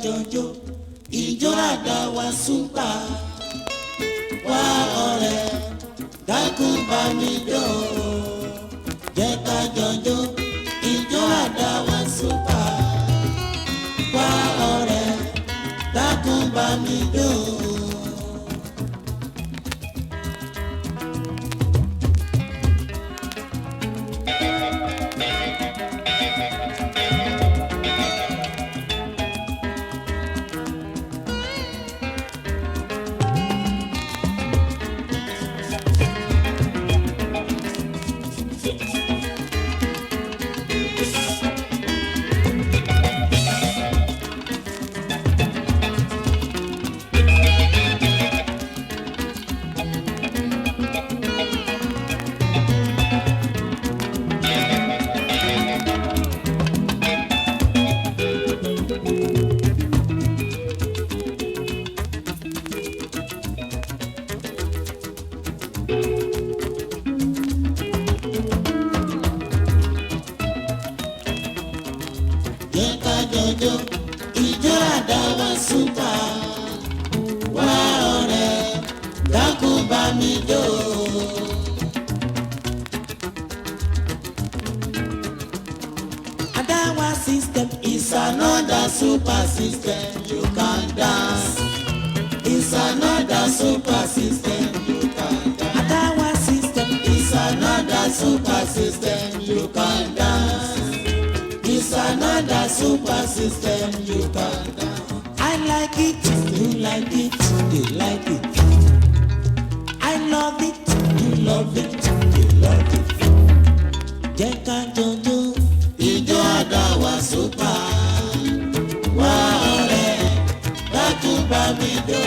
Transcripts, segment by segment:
jọjọ ìjọ àdáwà súpà wá ọ̀rẹ́ dákun bá mi jó jẹ́ ká jọjọ ìjọ àdáwà súpà wá ọ̀rẹ́ dákun bá mi jó. Jọjọ ìjọ àdáwà súpà wá ọ̀rẹ́ dákun bá mi jó. Àdáwà system is another super system you can dance. It's another super system you can dance. Àdáwà system is another super system you can dance. It's another super system you can dance. I like it, you like it, they like it. I love it, you love it, they love it. Jẹ́ ká jọjọ ìjọ àdáwà súpà wá ọ̀rẹ́ dákun bá mi jó.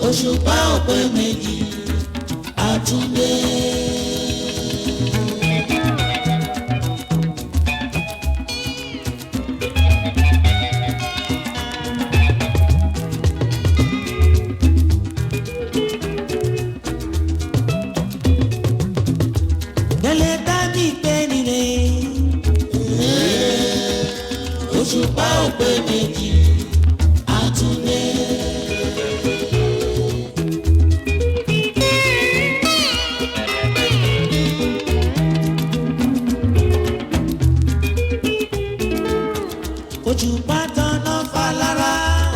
Òṣùpá òpè méjì àtúndé. Délé dábì pé nìre. Òṣùpá òpè méjì àtúndé. Òṣùpá tanná falára,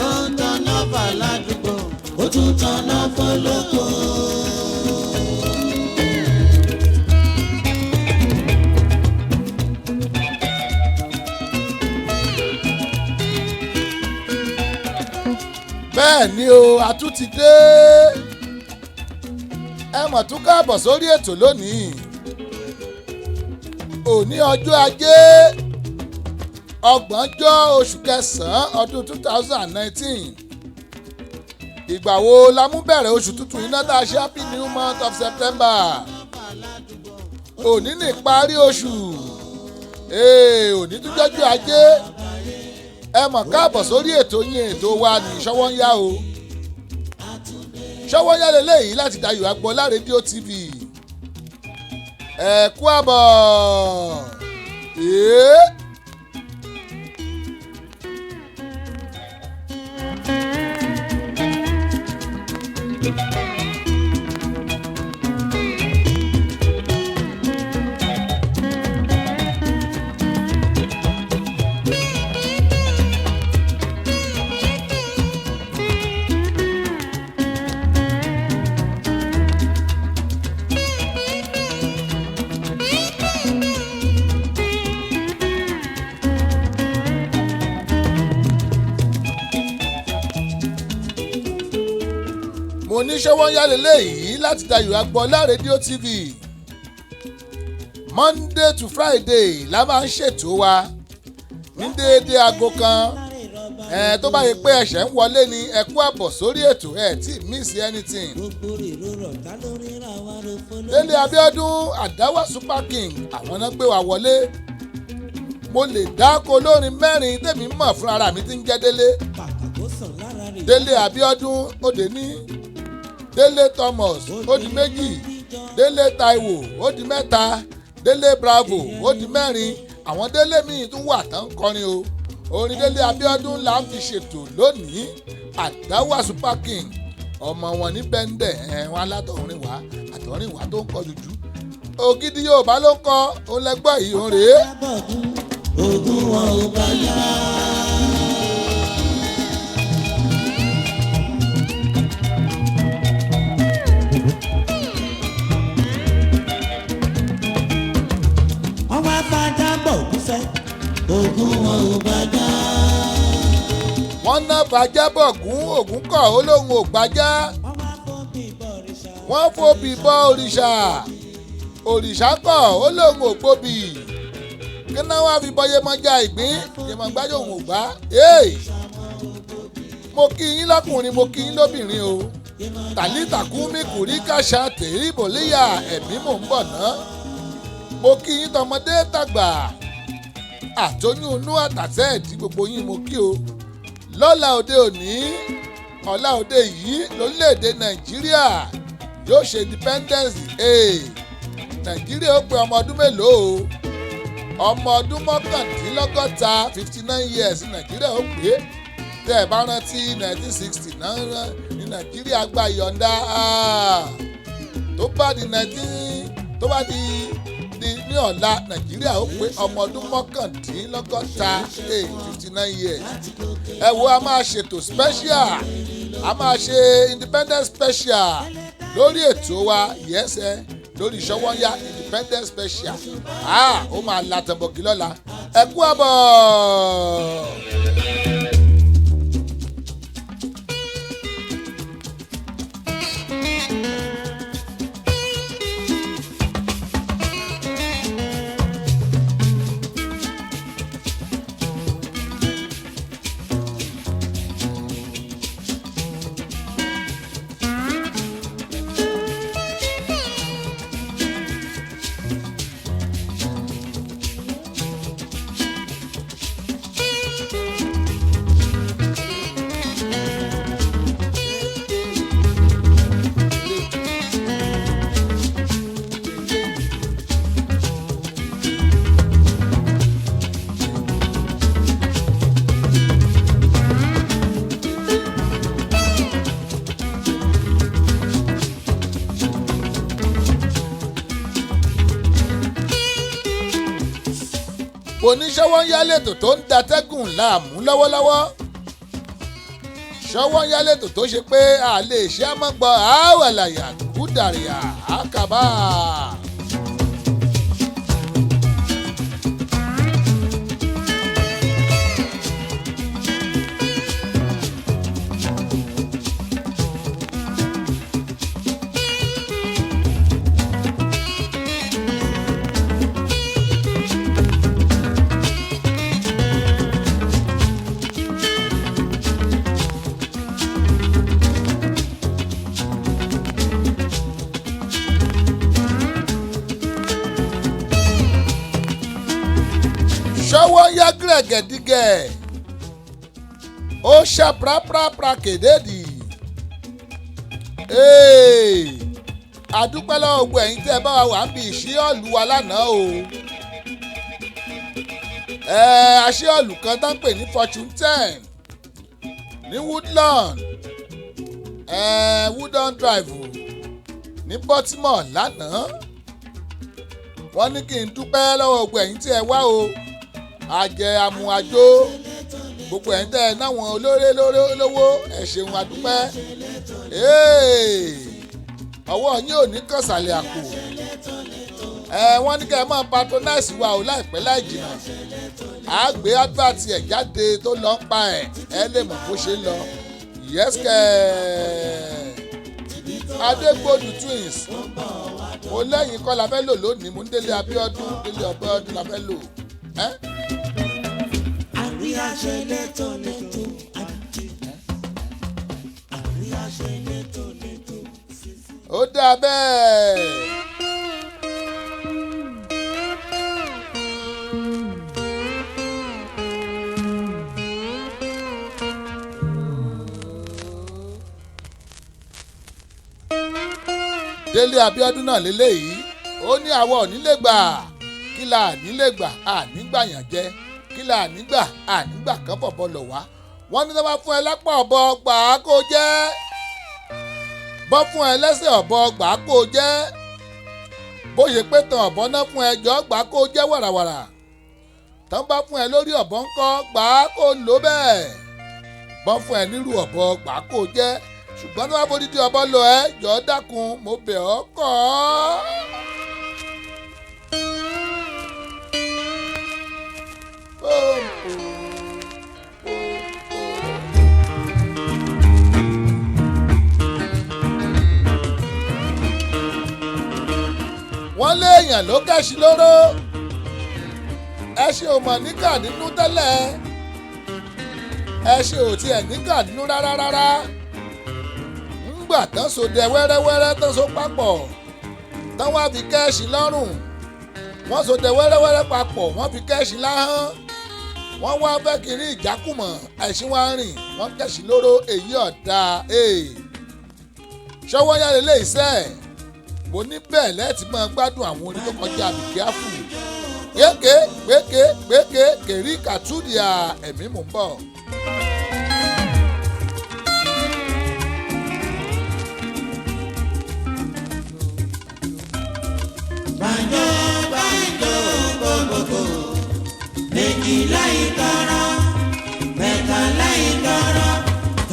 ó ń tanná faládùúgbò, ó tún tanná fọlọ́kọ. bẹ́ẹ̀ ni o a tún ti dé ẹ mọ̀ tún káàbọ̀ sórí ètò lónìí òní ọjọ́ ajé ọgbọ̀njọ́ oṣù kẹsàn-án ọdún 2019 ìgbà wo la mú bẹ̀rẹ̀ oṣù tuntun iná tá a ṣe happy new month of September òní ní ìparí oṣù òní tún jọjọ́ ajé ẹ mọ̀ káàbọ̀ sórí ètò yín ètò wa ní Ṣọ́wọ́nyá o Ṣọ́wọ́nyá lélẹ́yìí láti Dayọ̀ Agboola rédíò TV ẹ kú àbọ̀ oníṣòwò yálélé yìí láti Dayọ̀ Agboola rédíò TV. Monday to Friday la máa ń ṣètò wa ní déédéé aago kan. Tó bá yẹ pé ẹ̀ṣẹ̀ ń wọlé ni ẹ kú àbọ̀ sórí ètò ẹ̀ tí miss anything. Délé Abíọ́dún Àdáwà Super King àwọn náà gbé wa wọlé. Mo lè dáko lórin mẹ́rin tèmi mọ̀ fún ara mi tí ń jẹ́ Délé. Délé Abíọ́dún ó dé ní, Délé Thomas ó di méjì, Délé Táíwò ó di mẹ́ta, Délé Bravo ó di mẹ́rin. Àwọn Délé míì tún wà tán kọrin o. Orin Délé Abíọ́dún là ń fi ṣètò lónìí. Àdáwà Super King ọmọ wọn ní bẹ́ńdẹ̀ wọn alátọ̀rin wá àtọ̀rin wá tó ń kọ jùjú. Ògidì Yorùbá ló ń kọ òun lẹ́gbọ́ yìí òun rèé. Ogun wọn ò bá yá. Wọ́n wá fàájà bọ̀ kúfẹ́. Ogun wọn ò bá yá. Wọ́n ná fàájà bọ̀ gún ògún kọ̀ ó lóun ò gbájá. Wọ́n fòbì bọ òrìṣà. Òrìṣà kọ̀ ó lóun ò gbóbì. Kíná wá fi bọ Yemọja ìgbín Yemọgbájọ òun ò gbá. Mo kí yín lọ́kùnrin mo kí yín lóbìnrin o. Tàlítàkùmí kùrí kàṣà tèrí bòlíyà ẹ̀mí mò ń bọ̀ ná. Mo kí yín tọmọdé tàgbà. Àtọyún inú àtàtẹ́ ẹ̀dí gbogbo yín mo kí o. Lọ́la òde òní ọ̀la òde yìí lórílẹ̀‐èdè Nàìjíríà yóò ṣe independence day. Nàìjíríà ó pé ọmọ ọdún mélòó o? Ọmọ ọdún 59 59 years Nàìjíríà ó pé. Tẹ́ ẹ bá rántí 1960 náà ní Nàìjíríà gba ìyọ̀ǹda tó bá di ní ọ̀la Nàìjíríà ó pé ọmọ ọdún 59 59 years. Ẹ wo a máa ṣètò special a máa ṣe independence special lórí ètò wa yẹ́sẹ̀ lórí Ṣọ́wọ́nyá independence special. Ó máa la tẹ̀bọ̀gì lọ́la ẹ kú àbọ̀. Oníṣòwònyá lètò tó ń datẹ́gùn láàmú lọ́wọ́lọ́wọ́. Ṣòwònyá lètò tó ṣe pé a lè ṣe àmọ́gbọ́ àwàlàyà kúdàríyà àkàbà. Ṣòwònyá gẹ̀gẹ̀dígẹ̀ ó ṣá prapra kèdèdì. Àdúpẹ́ lọ́wọ́ gbogbo ẹ̀yin tẹ́ ẹ bá wa wà ń bí ìṣí ọ̀lù wa lánàá o. Àṣẹ ọ̀lù kan tán pè ní Fortune 10 ní Woodland Woodland Drive ní Baltimore lánàá. Wọ́n ní kí n dúpẹ́ lọ́wọ́ gbogbo ẹ̀yin tí ẹ wá o. Àjẹ àmú àjò gbogbo ẹ̀yin tẹ́ ẹ náwọn olóré lówó ẹ ṣeun àdúpẹ́. Ọwọ́ yín ò ní kànsàlẹ̀ àpò. Wọ́n ní kẹ́ ẹ máa patronize wa o láìpẹ́ láì jìnnà. À á gbé advert ẹ̀ jáde tó lọ ń pa ẹ̀ ẹ lè mọ̀ bó ṣe ń lọ. Yes kẹ́. Adégbòdù twins mo lẹ́yìn kọ́ la fẹ́ lò lónìí mo ń Délé Abíọ́dún la fẹ́ lò. Àríyá ṣe létò létò àríyá ṣe létò létò. Ó dà bẹ́ẹ̀. Délé Abíọ́dún náà lélẹ́yìí ó ní àwọn ò ní lè gbà kí la ní lè gbà ànígbà yàn jẹ kí la nígbà ànígbà kan bọ̀bọ̀ lọ̀ wá wọ́n ní tó bá fún ẹ lápá ọ̀bọ gbà á kó jẹ́ bọ́ fún ẹ lẹ́sẹ̀ ọ̀bọ gbà á kó jẹ́ bó ṣe pé tan ọ̀bọ náà fún ẹ jọ gbà á kó jẹ́ wàràwàrà tán bá fún ẹ lórí ọ̀bọ ńkọ́ gbà á kó lò bẹ́ẹ̀ bọ́ fún ẹ nírú ọ̀bọ gbà á kó jẹ́ ṣùgbọ́n tó bá bó dídí ọ̀bọ lọ ẹ jọ dákun mo bẹ̀ ọ́ kọ́ wọ́n léèyàn ló kẹ́sì lóró ẹṣin ò mọ̀ níkà nínú tẹ́lẹ̀ ẹṣin ò tiẹ̀ níkà nínú rárá ńgbà tán so dẹ wẹ́rẹ́wẹ́rẹ́ tán so papọ̀ tán wá fi kẹ́sì lọ́rùn wọ́n so dẹ wẹ́rẹ́wẹ́rẹ́ papọ̀ wọ́n fi kẹ́sì láhán wọ́n wá fẹ́ kiri ìjákùmọ̀ ẹṣin wá rìn wọ́n kẹ́sì lóró èyí ọ̀dà ṣọwọ́ yá lélẹ́ iṣẹ́ mo ní bẹ́ẹ̀ lẹ́ẹ̀tì máa gbádùn àwọn orin tó kọjá àbíkíáfù gbéké kèrí kàtúndìà ẹ̀mí mò ń bọ̀. Banjo banjo gbogbogbò méjìlá ìtara mẹ́tàlá ìtara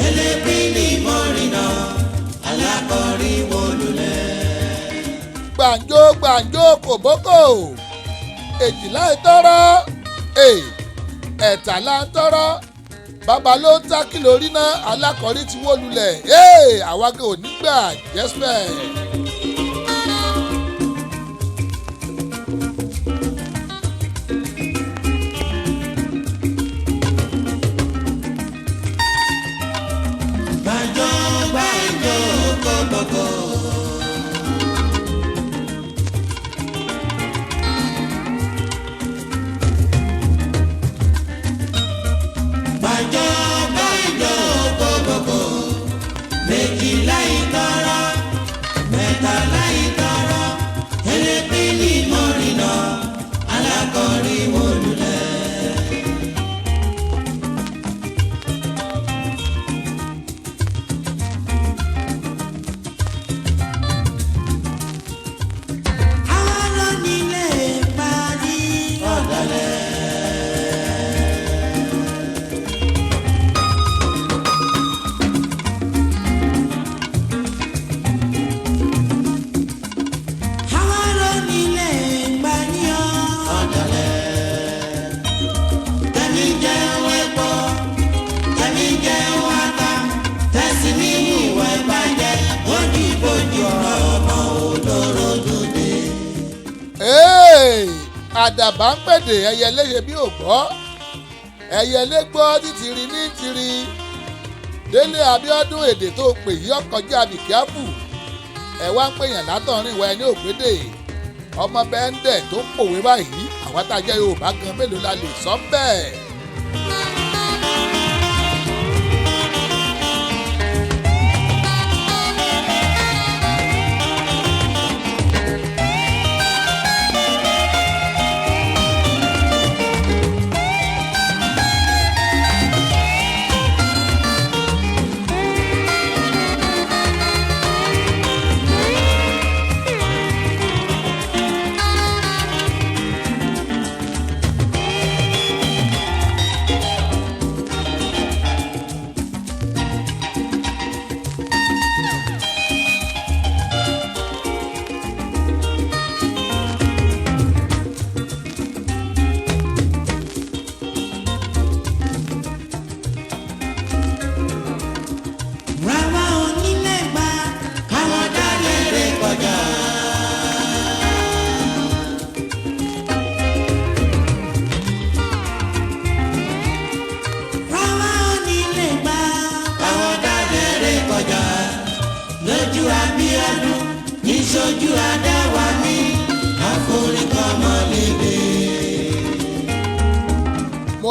elébílì mọ́rìnà alákọ̀rí wọlúlẹ̀. Gbàǹjo kòbókò èjìlá ìtara ẹ̀tàlá ìtara bàbá ló ń tákì lórí náà alákọ̀rí ti wọlúlẹ̀ àwa gan ò ní gbà jẹ́sẹ̀. Méjìlá ìtara mẹ́tàlá ìtara elébílì mọ́rìnà alákọ̀rí wọlúlẹ̀. Àwọn onílé parí ọ̀dàlẹ̀. Àdàbà ń pèdè ẹyẹlé ṣe bí ò gbọ́ ẹyẹlé gbọ́ títìrì ní tìrì Délé Abíọ́dún èdè tó pè yí ọkọjá àbíkíáfù ẹ wá ń pèyàn látọ̀rin ìwà ẹni ògbédè ọmọ bẹ́ńdẹ̀ tó ń pòwe báyìí àwa tá a jẹ́ Yorùbá gan mélòó la lè sọ bẹ́ẹ̀.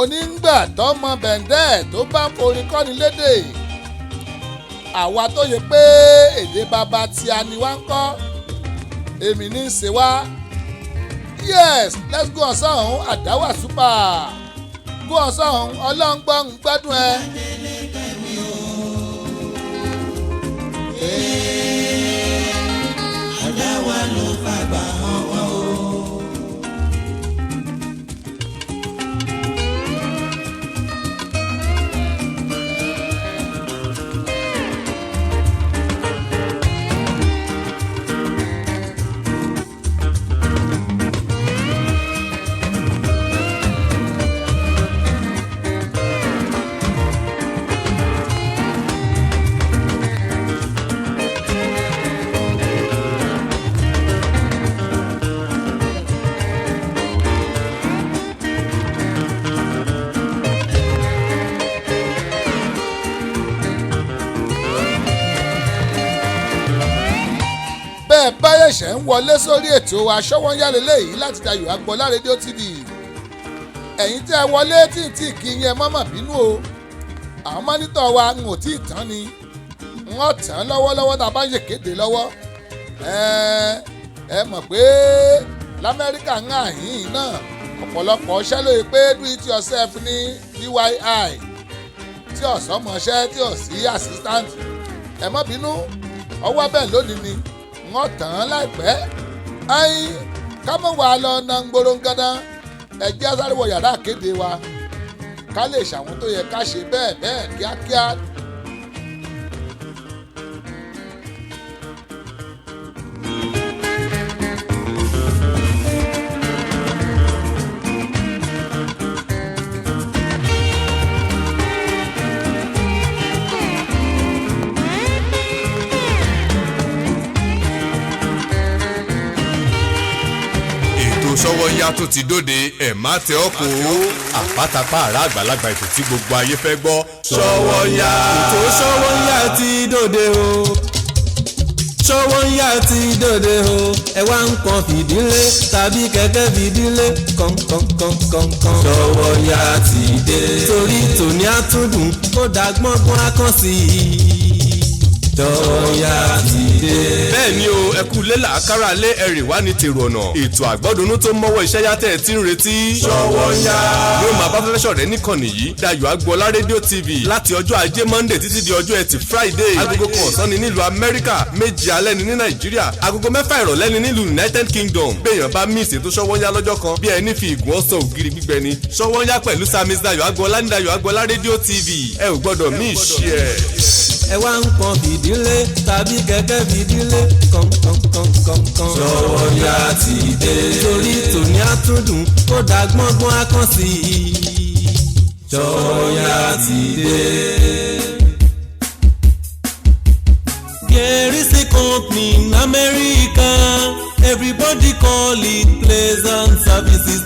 mo ní ń gbà tọ́mọ bẹ̀ǹdẹ́ tó bá ń forin kọ́ni lédè àwa tó yẹ pé èdè bàbá tí a ní wá ń kọ́ èmi ní í ṣe wá yes let's go on sọ́hún àdáwà super go on sọ́hún ọlọ́ngbọ́n gbádùn ẹ. àdáwà ló fàgbà hàn wá o. bẹ́ẹ̀ báyẹ̀ ṣẹ̀ ń wọlé sórí ètò Aṣọ́wọ́nyá lélẹ́yìí láti Dayọ̀ Agbọ́lá rédíò TV ẹ̀yin tí ẹ wọlé tí ì kí yẹn mọ́mọ́ bínú o àwọn mọ́nítọ̀ wa ń ò tí ì tán ni wọ́n tán lọ́wọ́lọ́wọ́ tá a bá ń ṣèkéde lọ́wọ́ ẹ mọ̀ pé l'Amẹ́ríkà ń àhín náà ọ̀pọ̀lọpọ̀ ṣẹ́ lóye pé do it yourself ní DIY tí ọ̀sọ́mọṣẹ́ tí ò sí assistant ẹ má bínú ọwọ́ bẹ́ẹ̀ lónìí ni wọ́n tàn án láìpẹ́ ayin kámọ́ wà lọ na gbòròǹgàdán ẹ̀jẹ̀ sáré wọ yàrá kéde wa ká lè ṣàwọn tó yẹ ká ṣe bẹ́ẹ̀ kíákíá. Ṣọ́wọ́nyá tó ti dóde ẹ̀ má tẹ ọ́ kó àpátápá àrà àgbàlagbà ètò tí gbogbo ayé fẹ́ gbọ́ Ṣọ́wọ́nyá. ètò Ṣọ́wọ́nyá ti dóde o Ṣọ́wọ́nyá ti dóde o ẹ wá ń kan fìdílé tàbí kẹ̀kẹ́ fìdílé kọ̀ǹkọ̀ǹkọ̀ǹkọ̀ǹ Ṣọ́wọ́nyá ti dé torí tòní àtúndùn ó dá gbọ́ngbọ́n akán sí i Ṣọ́wọ́nyá ti dé. bẹ́ẹ̀ ni o ẹ kú lélà àkàrà lé ẹ̀rì wá ní tèrò ọ̀nà ètò àgbọ́dúnú tó mọ́wọ́ iṣẹ́ yàtẹ̀ tí ń retí Ṣọ́wọ́nyá yóò máa bá fẹ́fẹ́ ṣọ̀rẹ́ níkànnì yìí Dayọ̀ Agbọ́lá rédíò TV láti ọjọ́ ajé Monday títí di ọjọ́ ẹtì Friday agogo kan ọ̀sán ni nílùú Amẹ́ríkà méjì alẹ́ ni ní Nàìjíríà agogo mẹ́fà ìrọ̀lẹ́ ni nílùú United Kingdom béèyàn bá mísì ètò Ṣọ́wọ́nyá lọ́jọ́ kan bí ẹni fi ìgùn ọ̀sán ògiri gbígbẹ ni Ṣọ́wọ́nyá pẹ̀lú Samis Dayọ̀ Agbọ́lá ní Dayọ̀ Agbọ́lá rédíò TV ẹ ò gbọ́dọ̀ mí ìṣe ẹ̀. ẹ wá ń kan fìdílé tàbí kẹ̀kẹ́ fìdílé kọ̀ǹkọ̀ǹkọ̀ǹkọ̀ǹ Ṣọ́wọ́nyá ti dé torí tòní àtúndùn ó dá gbọ́ngbọ́n akán sí i Ṣọ́wọ́nyá ti dé. There is a company in America everybody call it Pleasant Services.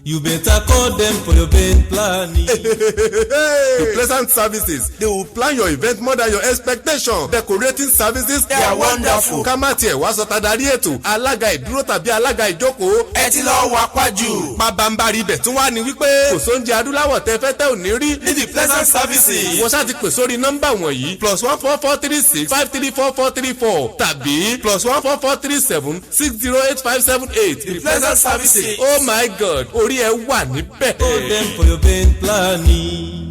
You better call them for your event planning. The Pleasant Services, they will plan your event more than your expectation. Decorating services, they are wonderful. Ká má tiẹ̀ wá sọ tadarí ètò, alága ìdúró tàbí alága ìjókòó. Ẹ ti lọ wá pàjù. Pabambari ibẹ̀ tún wá ní wípé kò sóúnjẹ adúláwọ̀ tẹ́ fẹ́ tẹ́ ò ní rí. Ní The Pleasant Services. Wọ́n ṣáà ti pè sórí nọ́mbà wọ̀nyí +14436 5344434 tàbí +14437 60858. The Pleasant Services. Oh my God, orí ẹ wà níbẹ̀. Call them for your event planning.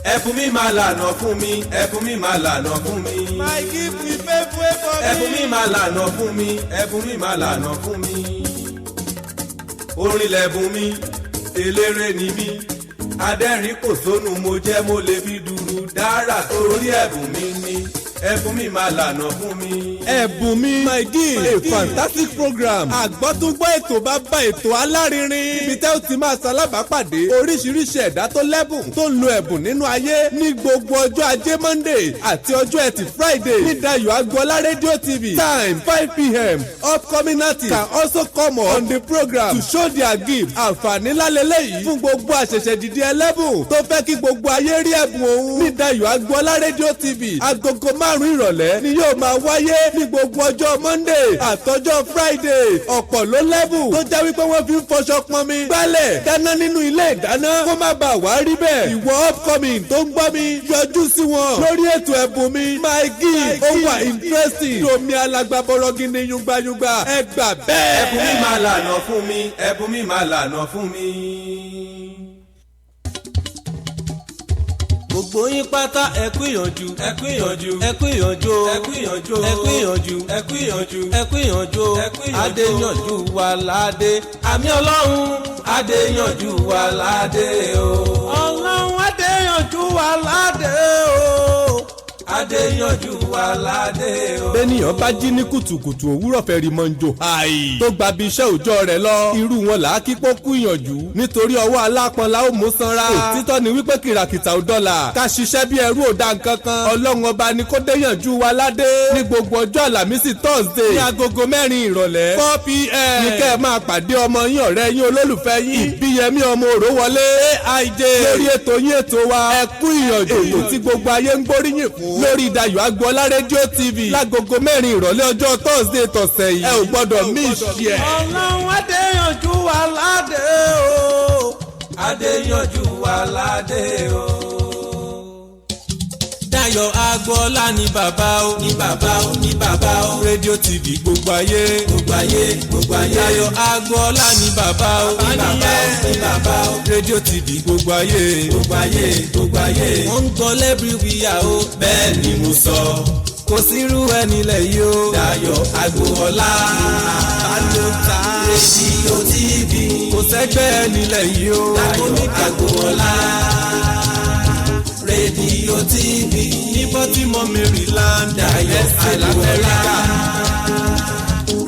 Ẹ̀bùn mi máa lànà fún mi, ẹ̀bùn mi máa lànà fún mi. My gift will pay for me. Ẹ̀bùn mi máa lànà fún mi, ẹ̀bùn mi máa lànà fún mi. Orin lẹ̀bùn mi, eléré ni mí. Adẹ́rìn kò sónú mo jẹ́ mo lè fi dùrù dára torí ẹ̀bùn mi ni. Ẹ̀bùn mi máa lànà fún mi. Ẹ̀bùn mi my gift a fantastic program àgbọ́túngbọ́ ètò bàbá ètò alárinrin ibi tẹ́ ó ti máa ṣalábàápàdé oríṣiríṣi ẹ̀dá tó lẹ́bùn tó ń lo ẹ̀bùn nínú ayé ní gbogbo ọjọ́ ajé Monday àti ọjọ́ ẹtì Friday ní Dayọ̀ Agbọ́lá rédíò TV time 5 p.m. upcoming artists can also come on the program to show their gift àǹfààní lálẹ́lẹ́ yìí fún gbogbo àṣẹ̀ṣẹ̀ dìde ẹlẹ́bùn tó fẹ́ kí gbogbo ayé rí ẹ̀bùn òun ní Dayọ̀ Agbọ́lá rédíò TV agogo márùn-ún ìrọ̀lẹ́ ni yóò máa wáyé ní gbogbo ọjọ́ Monday àtọjọ́ Friday. Ọ̀pọ̀ ló lẹ́bù tó jẹ́ wípé wọ́n fi ń fọṣọ pọnmi, gbálẹ̀, dáná nínú ilé ìdáná kó má bàa wá rí bẹ́ẹ̀. Ìwọ upcoming tó ń gbọ́ mi yọjú sí wọn lórí ètò ẹ̀bùn mi my gift. Ó wà interesting. Domi alágbàbọ̀rọ̀ gidi yungbanyungba ẹ gbà bẹ́ẹ̀. Ẹ̀bùn mi máa lànà fún mi, ẹ̀bùn mi máa lànà fún mi. Gbogbo yín pátá ẹ kú ìyànjú, ẹ kú ìyànjú, ẹ kú ìyànjú, ẹ kú ìyànjú, ẹ kú ìyànjú, ẹ kú ìyànjú, ẹ kú ìyànjú, ẹ kú ìyànjú. Adéyànjú wà ládé, àmì Ọlọ́run Adéyànjú wà ládé o. Ọlọ́run Adéyànjú wà ládé o. Adéyànjú wà ládé o. Bẹ́nìyàn bá jí ní kùtùkùtù òwúrọ̀ fẹ́ rí mọ́njò. Àì tó gba bí iṣẹ́ òòjọ́ rẹ̀ lọ. Irú wọn là á kí pọ́ kú ìyànjú. Nítorí ọwọ́ alápọn la ó mú sanra. Òtítọ́ ni wípé kìràkìtà ò dọ́là. Ká ṣiṣẹ́ bí ẹrú ò dá nǹkan kan. Ọlọ́run ọba ni kó déyànjú wa ládé. Ní gbogbo ọjọ́ Àlàmísì Thursday. Ní agogo 4 ìrọ̀lẹ́. 4 p.m. Ní kẹ́ ẹ máa pàdé ọmọ yín ọ̀rẹ́ yín olólùfẹ́ yín. Ìbíyẹmí ọmọ Òrówọlé AIJ. Lórí ètò yín ètò wa. Ẹ kú ìyànjú. Ètò tí gbogbo ayé ń gbóríyìn fún. Lórí Dayọ̀ Agboola rédíò TV lágogo 4 ìrọ̀lẹ́ ọjọ́ Thursday tọ̀sẹ̀ yìí. Ẹ ò gbọ́dọ̀ miss ẹ̀. Ọlọ́run Adéyànjú wà ládé o. Adéyànjú wà ládé o. Dayọ̀ Agboola ni bàbá o, ní bàbá o, ní bàbá o. Rédíò TV gbogbo ayé, gbogbo ayé, gbogbo ayé. Dayọ̀ Agboola ni bàbá o, ní bàbá o, ní bàbá o. Rédíò TV gbogbo ayé, gbogbo ayé, gbogbo ayé. Wọ́n ń gbọ́ lẹ́bíríwìyà o, bẹ́ẹ̀ ni mo sọ. Kò sírú ẹni lẹ̀ yìí o. Dayọ̀ Agboola ló ta rédíò TV. Kò sẹ́gbẹ́ ẹni lẹ̀ yìí o. Dayọ̀ Agboola rédíò TV. Ní Baltimore Maryland. Dayọ̀ Agboola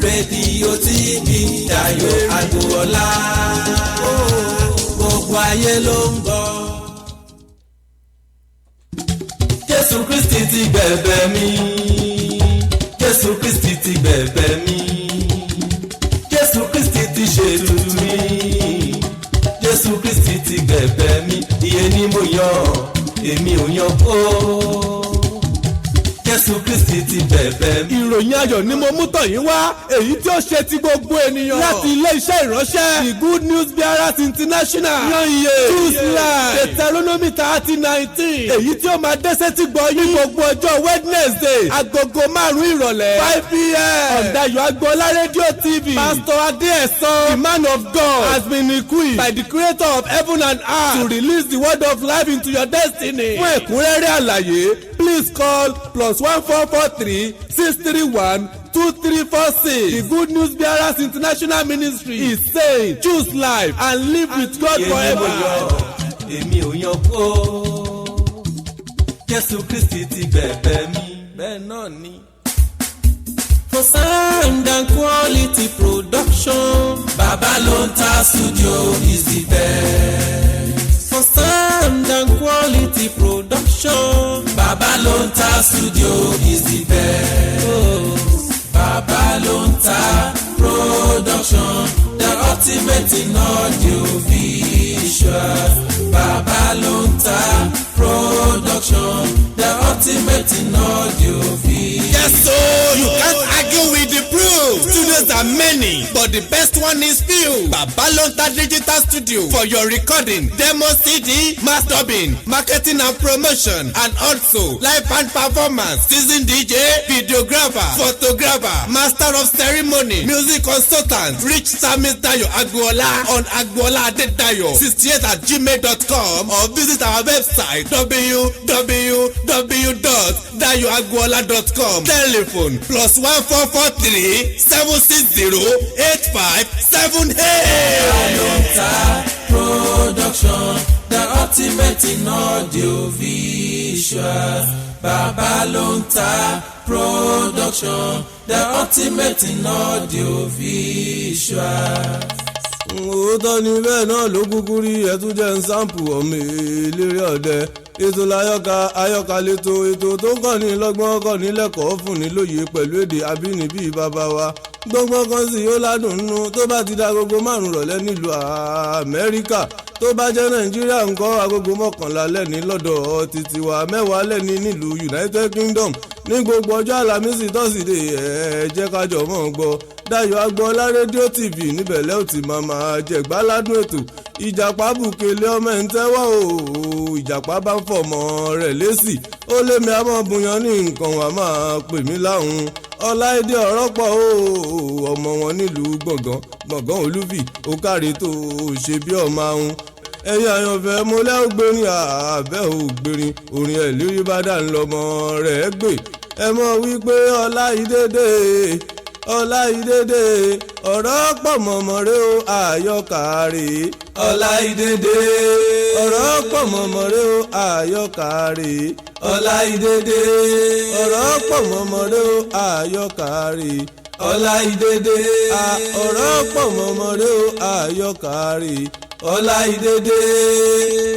rédíò TV. Dayọ̀ Agboola gbogbo ayé ló ń gbọ́. Jésù Kristi ti gbẹ̀bẹ̀ mi. Jésù Kristi ti gbẹ̀bẹ̀ mi. Jésù Kristi ti ṣètùtù mi. Jésù Kristi ti gbẹ̀bẹ̀ mi. Iye ni mo yàn, èmi ò yàn kó. Jésù Kristi ti bẹ̀bẹ̀ mi. Ìròyìn ayọ̀ ni mo mú tọ̀ yín wá, èyí tí ó ṣe ti gbogbo ènìyàn. Láti ilé iṣẹ́ ìránṣẹ́ The Good News Bearers International. Yan iye Choose Life Deuteronomy 30:19. Èyí tí ó máa dẹ́sẹ̀ tí gbọ́ yín gbogbo ọjọ́ Wednesday agogo 5 ìrọ̀lẹ́ 5 p.m. on Dayọ̀ Agboola Radio TV. Pastor Adeesan, the man of God, has been equipped by the creator of heaven and earth to release the word of life into your destiny. Fún ẹ̀kúnrẹ́rẹ́ àlàyé, please call +1443 631 2346. The Good News Bearers International Ministry is saying choose life and live with God forever. Èmi ò yan kó. Jésù Kristi ti bẹ̀bẹ̀ mi. Bẹ́ẹ̀ náà ni. For sound and quality production, Babalonta Studio is the best. For sound and quality production, Babalonta Studio is the best. Oh, Babalonta Production, the ultimate in audio visual. Babalonta Production, the ultimate in audio visual. Yes, so you can't argue with the proof. Studios are many, but the best one is few. Babalonta Digital Studio for your recording, demo CD, mastering, marketing and promotion, and also live band performance, seasoned DJ, videographer, photographer, master of ceremony, music consultant. Reach Samis Dayo Agboola on Agboola Adedayo 68@gmail.com or visit our website www.dayoagboola.com. Telephone +1443 760 8578. Babalonta Production, the ultimate in audio visual. Babalonta Production, the ultimate in audio visual. Òótọ́ ni bẹ́ẹ̀ náà ló kúkú rí ẹtún jẹ́ ń sáǹpù ọmọ eléré ọ̀dẹ. Ètò ayọ́ka lẹ́tọ̀ ètò tó ń kọ́ni lọ́gbọ́n kọ́ni lẹ́kọ̀ọ́ fún ni lóye pẹ̀lú èdè abínibí bàbá wa. Gbọ́ngbọ́n kan sì yóò ládùn nínú tó bá ti da agogo 5 rọ̀lẹ́ nílùú Amẹ́ríkà. Tó bá jẹ́ Nàìjíríà ńkọ́ agogo 11 lẹ́ni lọ́dọ̀ títí wa 10 lẹ́ni nílùú United Kingdom. ní gbogbo ọjọ́ àlàmísì tọ́sídẹ̀ẹ́ ẹ jẹ́ ká jọ mọ́ gbọ́ Dayọ̀ Agboola rédíò tv níbẹ̀ lẹ́ ò ti máa jẹ̀gbáládùn ètò ìjàpá bùkélé ọmọ ẹ̀ ń tẹ́wọ́ o ìjàpá bá ń fọmọ rẹ̀ lésì ó lé mi àmọ́ bùyàn ní nǹkan wà máa pè mí láhùn ọláìdé ọ̀rọ̀ pọ̀ o ọmọ wọn nílùú gbọ̀ngàn olúfì ó kárí tó ṣe bí ọmọ ahun ẹ̀yin àyànfẹ́ mo lẹ́ ògbérin àbẹ́ ògbérin orin ẹ̀ lérí bá dà ń lọ́mọ rẹ̀ gbé ẹ mọ̀ wípé ọláìdédé ọ̀rọ̀ pọ̀ mọ̀mọ́rẹ́ o àyọkàrè ọláìdédé ọ̀rọ̀ pọ̀ mọ̀mọ́rẹ́ o àyọkàrè ọláìdédé ọ̀rọ̀ pọ̀ mọ̀mọ́rẹ́ o àyọkàrè ọláìdédé ọ̀rọ̀ pọ̀ mọ̀mọ́rẹ́ o àyọkàrè ọláìdédé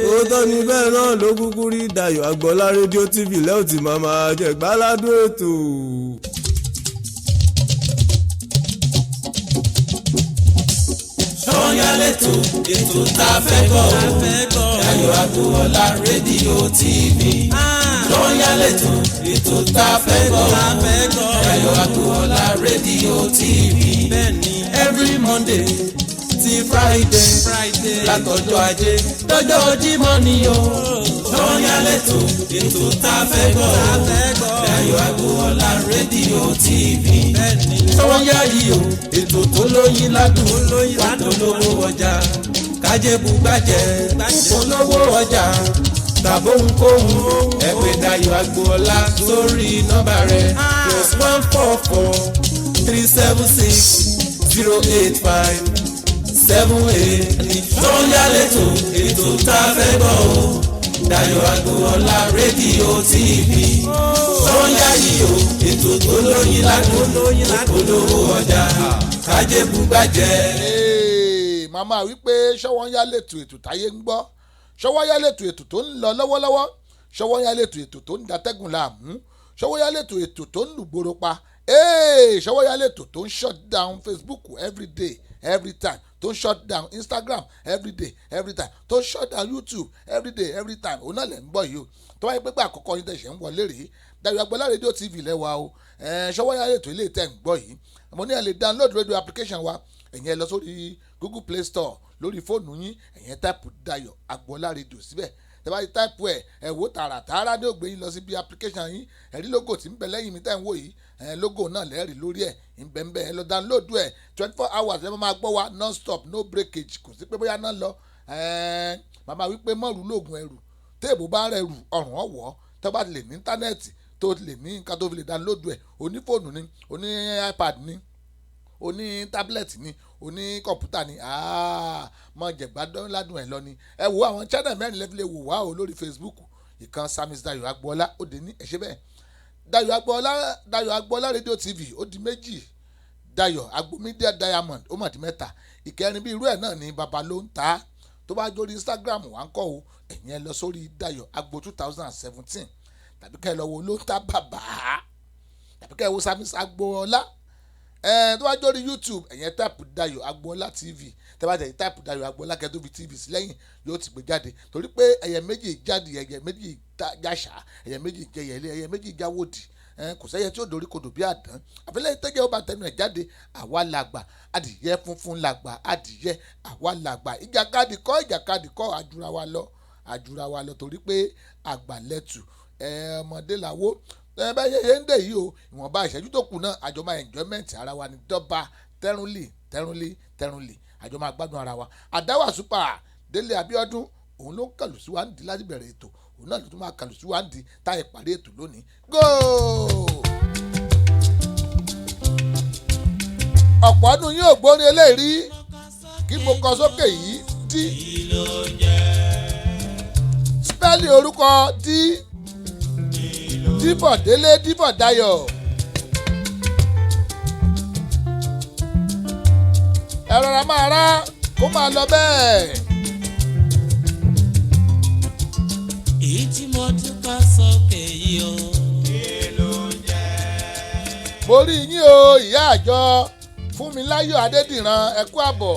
òótọ́ ni bẹ́ẹ̀ náà ló kúkú rí Dayọ̀ Agboola rédíò tv lẹ́ò tí máa jẹ̀gbáládùn ètò. Ṣóyálẹ̀tò ètò tá a fẹ́ gbọ́ Dayọ̀ Agboola rédíò tv. Ṣóyálẹ̀tò ètò tá a fẹ́ gbọ́ Dayọ̀ Agboola rédíò tv. Every Monday ti Friday látọjọ́ ajé dọ́jọ́ Jímọ̀ ni o. Ṣóyálẹ̀tò ètò tá a fẹ́ gbọ́ Dayọ̀ Agboola rédíò tv. Ṣóyá yìí o ètò tó lóyin ládùn olówó ọjà kájẹ́bù gbàjẹ́ olówó ọjà tàbó ohunkóhun ẹ pè Dayọ̀ Agboola sórí nọ́mbà rẹ̀ +144-376-085-78. Ṣóyálẹ̀tò ètò tá a fẹ́ gbọ́ o Dayọ̀ Agboola rédíò tv. Ṣóyá yìí o ètò tó lóyin ládùn olówó ọjà kájẹ́bù gbàjẹ́. Màmá wípé Ṣóyálẹ̀tò ètò táyé ń gbọ́ Ṣóyálẹ̀tò ètò tó ń lọ lọ́wọ́lọ́wọ́ Ṣóyálẹ̀tò ètò tó ń datẹ́gùn láàmú Ṣóyálẹ̀tò ètò tó ń lùgbòrò pa Ṣóyálẹ̀tò tó ń shut down Facebook every day every time tó ń shut down Instagram every day every time tó ń shut down YouTube every day every time òun náà lẹ̀ ń gbọ́ yìí o tó wáyé pé gbà àkọ́kọ́ yín tẹ̀sẹ̀ ń wọlé rèé Dayọ̀ Agboola rédíò tv lẹ́wà o Ṣóyálẹ̀tò ilé tẹ̀ ń gbọ́ yìí mo ní ẹ lè download radio application wa ẹ̀yin ẹ lọ sórí Google Play Store lórí fóònù yín ẹ̀yin táìpù Dayọ̀ Agboola rédíò síbẹ̀ tẹ́ bá ti táìpù ẹ̀ wò tààràtààrà ní ògbé yín lọ sí bí application yín ẹ̀rí logo tí ń bẹ lẹ́yìn mi tẹ́ ń wò yìí logo náà lẹ́rìí lórí ẹ̀ ń ẹ lọ download ẹ̀ 24 hours ẹ máa gbọ́ wa non stop no breakage kò sí pé bóyá náà lọ màmá wípé mọ̀rù lóògùn ẹrù téèbù bá rẹ̀ rù ọ̀rùn ọ̀wọ́ tó bá lè ní íńtánẹ́ẹ̀tì tó lè ní nǹkan tó fi lè download ẹ̀ oní fóònù ni oní iPad ni oní tablet ni oní kọ̀ǹpútà ni mọ jẹ̀gbádùn ládùn ẹ̀ lọ ni ẹ wo àwọn channel mẹ́rin lẹ́fi lè wò wá o lórí Facebook ìkan Samis Dayọ̀ Agboola ó dé ní ẹ̀ṣẹ́ bẹ́ẹ̀ Dayọ̀ Agboola rédíò tv ó di méjì Dayọ̀ Agbomedia Diamond ó mà di mẹ́ta ìkẹrin bí irú ẹ̀ náà ni baba ló ń ta tó bá jórí Instagram wà ń kọ́ o ẹ̀yin ẹ lọ sórí Dayọ̀ Agbo 2017 tàbí kẹ́ ẹ lọ wo ló ń ta bàbá tàbí kẹ́ ẹ wo Samis Agboola tó bá jórí YouTube ẹ̀yin táìpù Dayọ̀ Agboola tv tẹ́ bá tẹ̀ táìpù Dayọ̀ Agboola kẹ́ tó fi tv sí lẹ́yìn yóò ti gbé jáde torí pé ẹyẹ méjì jáde ẹyẹ méjì jáṣà ẹyẹ méjì jẹyẹlé ẹyẹ méjì jáwòdì kò sẹ́yẹ tí ó dorí kodò bí àdán àfẹ́lẹ́ tẹ́jẹ́ ó bá tẹnu ẹ̀ jáde àwa làgbà adìyẹ funfun làgbà adìyẹ àwa làgbà ìjàkadì kọ́ àjùra wa lọ torí pé àgbàlẹ́tù ọmọdé làwọ́ bẹ́ẹ̀ yẹ ń dè yìí o ìwọ̀nba ìṣẹ́jú tó kù náà àjọ máa enjoyment ara wa ní dọ́ba tẹ́rùnlé àjọ máa gbádùn ara wa àdáwà super Délé Abíọ́dún òun ló ń kàlù sí wa ń di láti bẹ̀rẹ̀ ètò òun náà ló tún máa kàlù sí wa ń di táyà ìparí ètò lónìí góò. ọ̀pọ̀ ọdún yóò gbórin eléyìí kí mo kọ sókè yìí dí spẹ́lì orúkọ Díbọ̀ Délé Díbọ̀ Dayọ̀ ẹ rọra máa rá kó máa lọ bẹ́ẹ̀. èyí tí mo dúpẹ́ sókè yìí o. kí ló jẹ́. mo rí yín o ìyá àjọ Fúnmiláyọ̀ Adédìran ẹ kú àbọ̀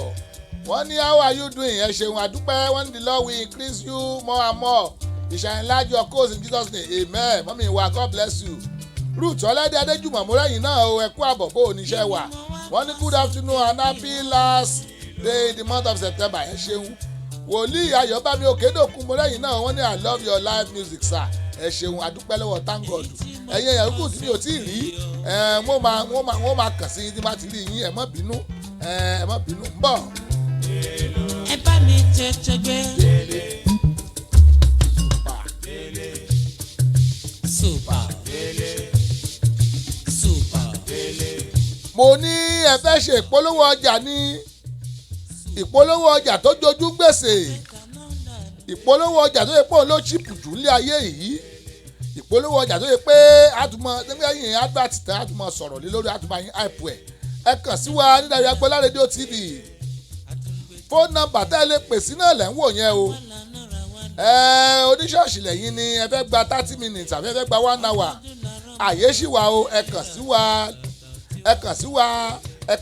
wọ́n ní how are you doing ẹ ṣeun àdúpẹ́ wọ́n ní the Lord will increase you more and more. You shall enlarge your cause in Jesus' name. Amen. Mommy, God bless you. Ruth ọlẹ́dẹ adéjùmọ̀ mọ́rẹ́yìn náà o ẹ̀kú àbọ̀ bó oníṣẹ́ wà wọ́n ní good afternoon and happy last day in the month of September ẹ ṣeun wòlíì ayọ̀bámi òkèdòkun mọ́rẹ́yìn náà wọ́n ní I love your live music sir ẹ ṣeun adúpẹ́ lọ́wọ́ thank God ẹ̀yin ẹ̀yà kù tí mi ò tí ì rí wọ́n máa kàn sí tí bá ti rí yín ẹ má bínú ń bọ̀. ẹ bá mi tètè gbé. Super. Mo ní ẹ fẹ́ ṣe ìpolówó ọjà ní ìpolówó ọjà tó jojú gbèsè ìpolówó ọjà tó yẹ pé òun ló chípù jù nílé ayé yìí ìpolówó ọjà tó yẹ pé àtúmọ̀ lẹ́yìn advert tán àtúmọ̀ sọ̀rọ̀ lé lórí àtúmọ̀ yín hype ẹ kàn sí wa ní Dayo Agboola rédíò TV fóònù nọ́mbà tẹ́ ẹ lè pè sí náà lẹ́ ń wò yẹn o oníṣọ́ọ̀ṣì lẹ́yìn ni ẹ fẹ́ gba 30 minutes àbí ẹ fẹ́ gba 1 hour àyè ṣì wà o ẹ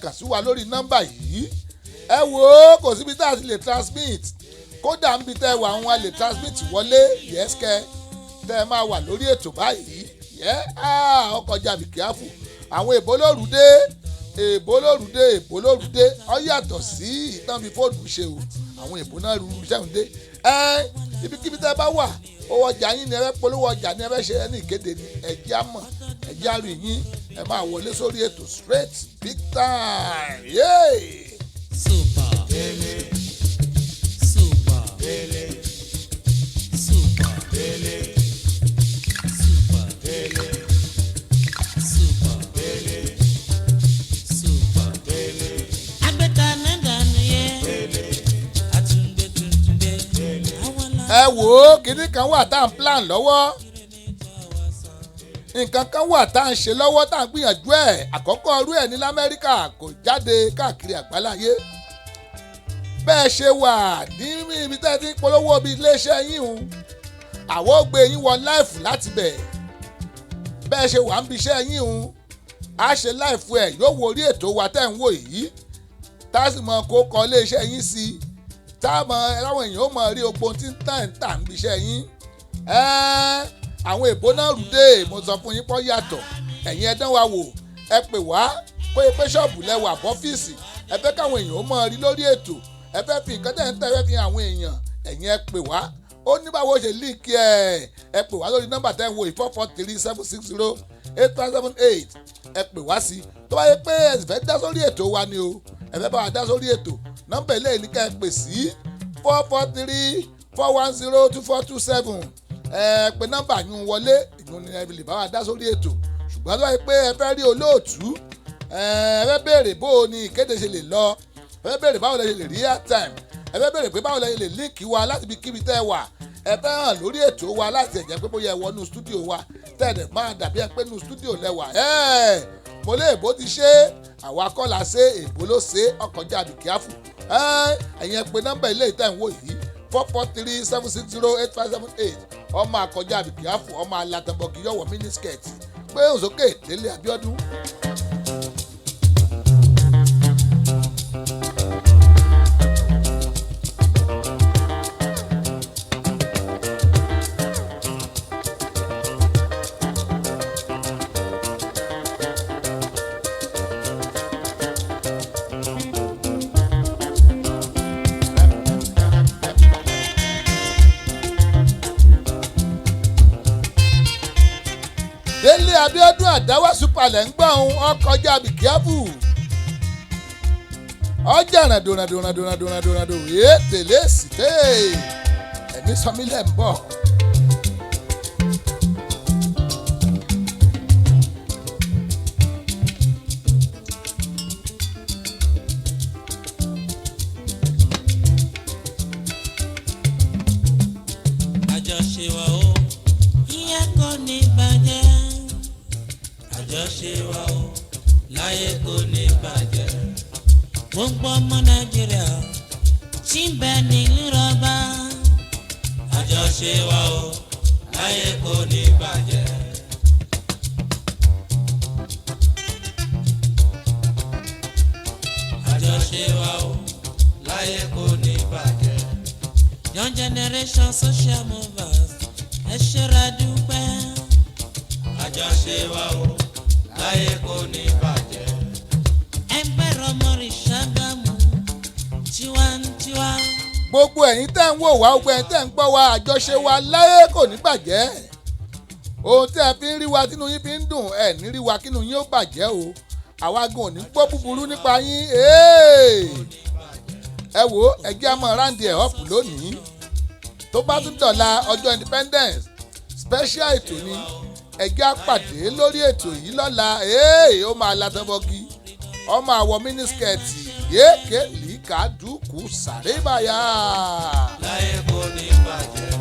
kàn sí wa lórí nọ́mbà yìí ẹ wò ó kò síbi tá a ti lè transmit kódà ń bi tẹ́ wà wọn lè transmit wọlé yẹ́sìkẹ́ tẹ́ ẹ máa wà lórí ètò báyìí ọkọ̀ jàbí kíáfù àwọn èbó lórúdé ọ yàtọ̀ sí ìtàn bí fóònù ṣe o àwọn èbó náà rú sẹ́hùn dé ibikíbi tẹ́ bá wà owó ọjà yín ni ẹ fẹ́ polówó ọjà ni ẹ fẹ́ ṣe ẹni ìkéde ni ẹ̀jẹ̀ àmọ̀ ẹ̀jẹ̀ àrùn yín ẹ máa wọlé sórí ètò straight big time. Yeah. Super. Super. Super. Super. Super. Agbẹ́ta náà dànù yẹ. Àtúndé tuntun dé. Ẹ wò ó kinní kan wà tá à ń plan lọ́wọ́ nǹkan kan wà tá à ń ṣe lọ́wọ́ tá à ń gbìyànjú ẹ̀ àkọ́kọ́ ọrú ẹ̀ ní lamẹ́ríkà kò jáde káàkiri àgbáláyé bẹ́ẹ̀ ṣe wà ní ibi tẹ́ ti ń polówó bí iléeṣẹ́ yín o àwọn ò gbé yín wọ láìfù láti bẹ̀ bẹ́ẹ̀ ṣe wà ń bí iṣẹ́ yín o a ṣe láìfù ẹ̀ yóò wo orí ètò wa tẹ́ ń wò yìí tá a sì mọ kó kọ iléeṣẹ́ yín sí táwọn èèyàn ó mọ rí ogbon tí ń tà ń bí iṣẹ́ yín àwọn èbó náà rúdé mo sọ fún yín pọ́ yàtọ̀ ẹ̀yin ẹ̀dán wa wò ẹ pè wá pé ṣọ́ọ̀bù lẹ́wà bọ́fíìsì ẹ fẹ́ káwọn èèyàn ó mọ̀ rí lórí ètò ẹ fẹ́ fi nǹkan tẹ̀ ń tẹ́ ẹ fẹ́ fi àwọn èèyàn ẹ̀yin ẹ pè wá ó ní báwo ṣe líìkì ẹ pè wá lórí nọ́mbà tẹ́ ń wo 443-760-8578 ẹ pè wá sí tó bá yẹ pé ẹ sì fẹ́ dá sórí ètò wa ni o ẹ fẹ́ bá wa dá sórí ètò nọ́mbà eléyìí ní ká ẹ pè sí 443-410-2427 pé nọ́mbà yún wọlé ìyún ni ẹ lè bá wa dá sórí ètò ṣùgbọ́n tó bá yẹ pé ẹ fẹ́ rí olóòtú ẹ fẹ́ béèrè bó o ní ìkéde ṣe lè lọ ẹ fẹ́ béèrè báwo lẹ ṣe lè rí airtime ẹ fẹ́ béèrè pé báwo lẹ ṣe lè líǹkì wa láti ibi kíbi tẹ́ ẹ wà ẹ fẹ́ hàn lórí ètò wa láti ẹ̀jẹ̀ pé bóyá ẹ wọnú stúdíò wa tẹ́ẹ̀dẹ̀ máa dàbí ẹ pé nú stúdíò lẹ́wà mo lé èbó ti ṣe àwa kọ́ la ṣe èbó ló ṣe ọkọjá àbíkíáfù ẹ̀yin ẹ pè nọ́mbà ilé ìtẹ̀ ń wò yìí 443-760-8578 ọmọ àkọjá àbíkíáfù ọmọ alátẹ̀bọ̀kì yọ̀wọ̀ mínísíkẹ̀tì pé òsókè Délé Abíọ́dún. Délé Abíọ́dún àdáwà súpàlẹ̀ ń gbọ́ ohun ọkọjá bìkíáfù ọjà ràdòràdòràdòràdòràdò rèé tèlé síté ẹ̀mí sọmílẹ̀ ń bọ̀. Àjọṣe wa o ìyá kò ní bàjẹ́. Àjọṣe wa o láyé kò ní bàjẹ́. Gbogbo ọmọ Nàìjíríà tí ń bẹ nílùú rọ́bà. Àjọṣe wa o láyé kò ní bàjẹ́. Àjọṣe wa o láyé kò ní bàjẹ́. Young generation social movers ẹ ṣera dúpẹ́. àjọṣe wa o láyé kò ní bàjẹ́. ẹgbẹ́ rọmọrì Ṣàgámù tiwantiwa. gbogbo ẹ̀yin tẹ́ ń wò wá gbogbo ẹ̀yin tẹ́ ń gbọ́ wá àjọṣe wa láyé kò ní bàjẹ́. ohun tí ẹ fi ń rí wa tínú yín fi ń dùn ẹ ní rí wa kínú yín ó bàjẹ́ o àwa gan ò ní gbọ́ búburú nípa yín. ẹ wo ẹjẹ́ àmọ́ ráǹdì ẹ̀ ọ̀pù lónìí tó bá tún dọ̀la ọjọ́ independence special ètò ni ẹjẹ́ àpàdé lórí ètò yìí lọ́la ó máa látọ́bọ́gí ọmọ àwọ̀ mínísíkẹ̀tì yéèké líka dúkù sàrébàyà. láyé kò ní bàjẹ́.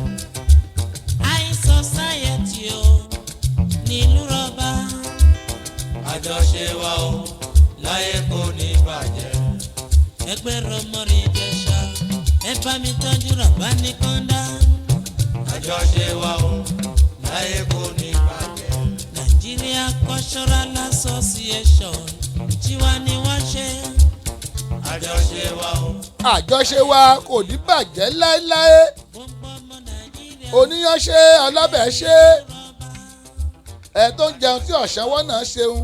high society o nílùú rọ́bà. àjọṣe wa o láyé kò ní bàjẹ́. ẹgbẹ́ rọmọrì Ìjẹ̀ṣà ẹ bá mi tọ́jú rọ̀bà ní kọ́ńdà. àjọṣe wa o láyé kò ní bàjẹ́. Nigeria Cultural Association tiwa ni wọ́n ṣe. àjọṣe wa o. àjọṣe wa kò ní bàjẹ́ láéláé. oníyan ṣe ọlọ́bẹ̀ ṣe ẹ tó ń jẹun tí ọ̀ṣẹ́wọ́ náà ṣeun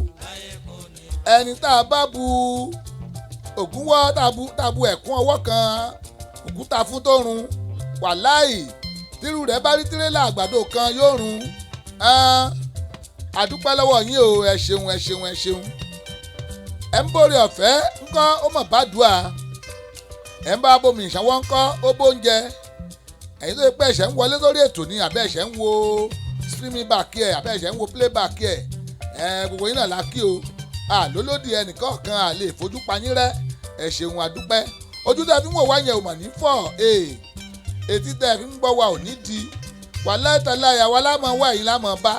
ẹni tá a bá bu ògúnwọ́ tá a bu ẹ̀kún ọwọ́ kan òkúta fún tó run wàláì tírú rẹ̀ bá rí tírélà àgbàdo kan yóò run àdúpẹ́ lọ́wọ́ yín o ẹ ṣeun ẹ ṣeun ẹ ṣeun ẹ ń bòrè ọ̀fẹ́ ńkọ́ ó mọ̀ bá dùà ẹ ń bá bomi ìṣàwọ́ ńkọ́ ó bóúnjẹ ẹ̀yin tó yẹ pé ẹ̀ṣẹ̀ ń wọlé lórí ètò ni àbẹ́ ẹ̀ṣẹ̀ ń wo streaming back ẹ̀ àbẹ́ ẹ̀ṣẹ̀ ń wo play back ẹ̀ gbogbo yín náà la kí o àlólódì ẹnìkan kan à lè fojú pa yín rẹ́ ẹ ṣeun àdúpẹ́ ojú tẹ́ fi ń wò wá yẹn ò mà ní fọ́ etí tẹ́ fi ń gbọ́ wa ò ní di wà lẹ́tẹ̀lẹ́ àyàwó alámọ̀ wá yìí lámọ̀ bá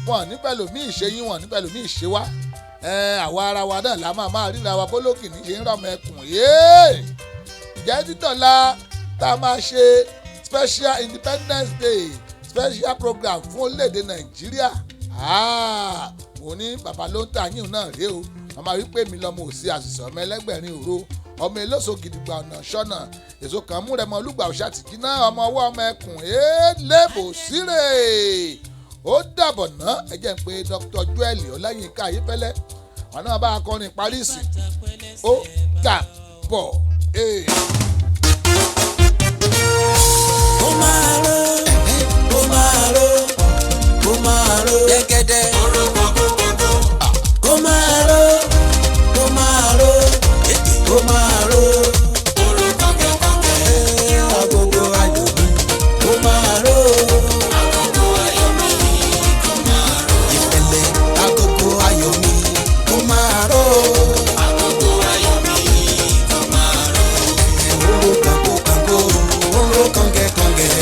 wọn ní pẹ̀lú mí ìṣe yín wọn ní pẹ̀lú mí ìṣe wá àwa ara wa náà la máa ríra wa bólókì ní ṣe ń rọmọ ẹkùn ìjẹ́ títọ̀la tá a máa ṣe special Independence Day special program fún orílẹ̀-èdè Nàìjíríà mo ní bàbá ló ń tà yín náà rèé o màmá wípé mi lọ́mọ òsì àṣìṣe ọmọ ẹlẹ́gbẹ̀rin òro ọmọ eléso gidigba ọ̀nà ṣọ́nà èso kan mú rẹmọ olúgbà òṣàtìkí náà ọmọ ọwọ́ ọmọ ẹkùn lébò síre ó dàbọ̀ ná ẹ jẹ́ ń pe Dr. Joel Ọláyínká Ayéfẹ́lẹ́ wọn náà bá akọrin Paris ó dàbọ̀. ó máa ró ó máa ró ó máa ró gẹ́gẹ́dẹ́ ó máa ró ó máa ró ó máa ró agogo ayọ̀ mi ó máa ró ìfẹ̀lẹ̀ agogo ayọ̀ mi ó máa ró oró kango kango oró kàngẹ́ kàngẹ́.